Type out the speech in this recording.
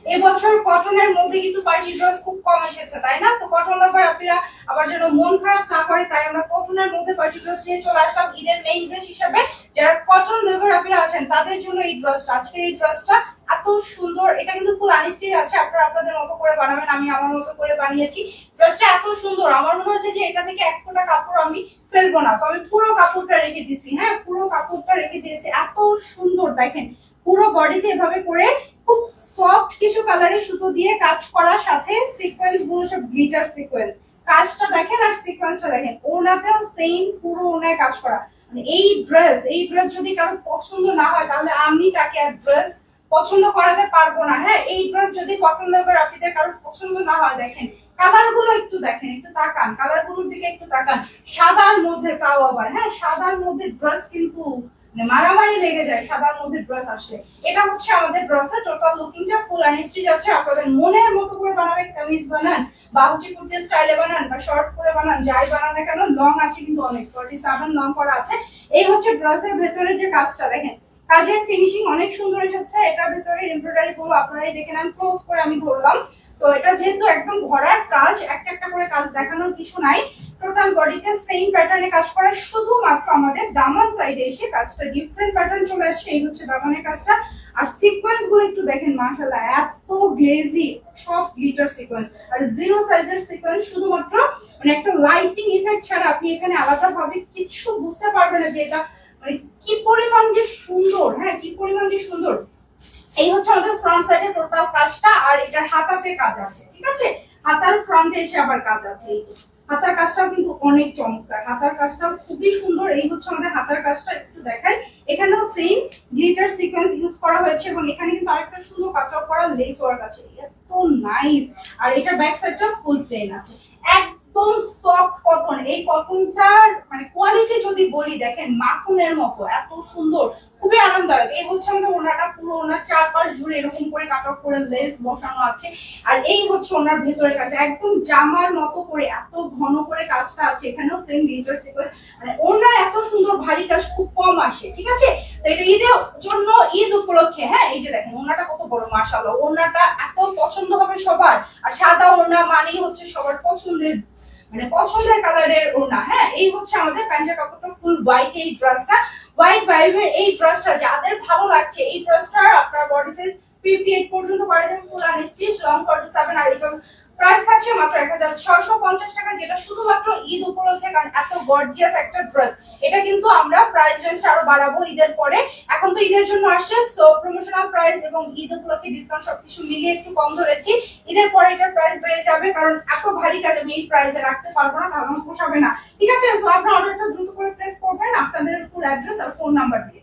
এবছর কটনের মধ্যে কিন্তু পার্টি ড্রেস খুব কম এসেছে, তাই না? তো কটন লাভার আপনারা আবার যেন মন খারাপ না করে, তাই আমরা কটনের মধ্যে পার্টি ড্রেস নিয়ে চলে আসলাম ঈদের মেইন ড্রেস হিসেবে। যারা কটন লাভার আপনারা আছেন তাদের জন্য এই ড্রেসটা, আজকের এই ড্রেসটা এত সুন্দর। এটা কিন্তু ফুল আনস্টিচ আছে, আপনারা আপনাদের মতো করে বানাবেন, আমি আমার মতো করে বানিয়েছি। ড্রেসটা এত সুন্দর, আমার মনে হচ্ছে যে এটা থেকে এক ফোঁটা কাপড় আমি ফেলবো না, তো আমি পুরো কাপড়টা রেখে দিছি। হ্যাঁ, পুরো কাপড়টা রেখে দিয়েছি। এত সুন্দর দেখেন, পুরো বডিতে এভাবে করে খুব সফট কিছু কালারে সুতো দিয়ে কাজ করার সাথে সিকোয়েন্স গুলো সব গ্লিটার সিকোয়েন্স। কাজটা দেখেন আর সিকোয়েন্সটা দেখেন, ওনাতেও সেম পুরো ওনায় কাজ করা। মানে এই ড্রেস যদি কারো পছন্দ না হয় তাহলে আমি তাকে আর ড্রেস পছন্দ করাতে পারবো না। হ্যাঁ, এই ড্রেস যদি কটন লাভার আপনাদের কারো পছন্দ না হয়, দেখেন কালার গুলো একটু দেখেন, একটু তাকান, কালার গুলোর দিকে একটু তাকান। সাদার মধ্যে তাও আবার, হ্যাঁ সাদার মধ্যে ড্রেস কিন্তু মারামারি লেগে যায় সাদার মধ্যে ড্রেস আসলে। এটা হচ্ছে আমাদের ড্রেসের টোটাল লুকিংটা, ফুল আনস্টিচ আছে। আপনাদের মনের মতো করে বানাবেন, কামিজ বানান বা হচ্ছে কুর্তি স্টাইলে বানান বা শর্ট করে বানান, যাই বানান না কেন। লং আছে কিন্তু অনেক, 47 লং করা আছে। এই হচ্ছে ড্রেসের ভেতরে যে কাজটা দেখেন, কাজের ফিনিশিং অনেক সুন্দর এসেছে। এটার ভেতরে এমব্রয়ডারি গুলো আপনারাই দেখে নেন, ক্লোজ করে আমি ধরলাম। তো এটা যেহেতু একদম ভরার কাজ, একটা একটা করে কাজ দেখানোর কিছু নাই, টোটাল বডিতে সেম প্যাটার্নে কাজ করা। শুধুমাত্র আমাদের দামান সাইডে এসে কাজটা ডিফারেন্ট প্যাটার্ন চলে আসছে, এই হচ্ছে দামানের কাজটা। আর সিকোয়েন্স গুলো একটু দেখেন, মাশাআল্লাহ এত গ্লেজি, সব গ্লিটার সিকোয়েন্স আর জিরো সাইজের সিকোয়েন্স। শুধুমাত্র মানে একটা লাইটিং ইফেক্ট ছাড়া আপনি এখানে আলাদা ভাবে কিছু বুঝতে পারবেন না যে এটা মানে কি পরিমাণ যে সুন্দর। হ্যাঁ, কি পরিমাণ যে সুন্দর। এই হচ্ছে আমাদের ফ্রন্ট সাইডে টোটাল কাজটা, আর এটা হাতাতে কাজ আছে, ঠিক আছে? হাতার ফ্রন্টে এসে আবার কাজ আছে। এই যে হাতার কাজটাও কিন্তু অনেক চমৎকার, হাতার কাজটাও খুবই সুন্দর। এই হচ্ছে আমাদের হাতার কাজটা, একটু দেখাই। এখানেও সেম গ্লিটার সিকোয়েন্স ইউজ করা হয়েছে এবং এখানে কিন্তু আরেকটা সুন্দর কাটআপ করা লেস ওয়ার্ক আছে, এত নাইস। আর এটা ব্যাক সাইডটা ফুল প্লেন আছে, একদম সফট কটন। এই কটনটার মানে কোয়ালিটি যদি বলি, দেখেন মাখনের মতো, এত সুন্দর, খুবই আরামদায়ক। এই হচ্ছে আমাদের ওনাটা, পুরো ওনার চারপাশ জুড়ে এরকম করে কাটআপ করে লেস বসানো আছে। আর এই হচ্ছে ওনার ভেতরের কাজ, একদম জামার মতো করে এত ঘন করে কাজটা আছে। এখানেও সেম গ্লিটার সিকোয়েন্স। মানে ওনার এত সুন্দর ভারী কাজ খুব কম আসে, ঠিক আছে? তো এটা ঈদের জন্য, ঈদ উপলক্ষে। হ্যাঁ, এই যে দেখেন ওনাটা কত বড়, মাশাআল্লাহ ওনাটা এত পছন্দ হবে সবার। আর সাদা ওনা মানেই হচ্ছে সবার পছন্দের, মানে পছন্দের কালারের ওড়না। হ্যাঁ, এই হচ্ছে আমাদের প্যান্টের কাপড়টা ফুল হোয়াইট। এই ড্রেসটা হোয়াইট ভাইবের, এই ড্রেসটা যাদের ভালো লাগছে, এই ড্রেসটার আপনার বডি সাইজ 58 পর্যন্ত করা যাবে, ফুল আনস্টিচ, লং 47। আর এটা প্রাইস থাকছে মাত্র 1650 টাকা, যেটা শুধুমাত্র ঈদ উপলক্ষে। কারণ এত গর্জিয়াস একটা ড্রেস, এটা কিন্তু আমরা প্রাইস রেঞ্জটা আরো বাড়াবো ঈদের পরে। এখন তো ঈদের জন্য আসছে, সো প্রমোশনাল প্রাইস এবং ঈদ উপলক্ষে ডিসকাউন্ট সবকিছু মিলিয়ে একটু কম ধরেছি। ঈদের পরে এটার প্রাইস বেড়ে যাবে, কারণ এত ভারী কাজ আমি এই প্রাইসে রাখতে পারবো না, তাহলে আমার পোষাবে না, ঠিক আছে? সো আপনারা অর্ডারটা দ্রুত করে প্লেস করবেন, আপনাদের ফুল অ্যাড্রেস আর ফোন নাম্বার দিয়ে।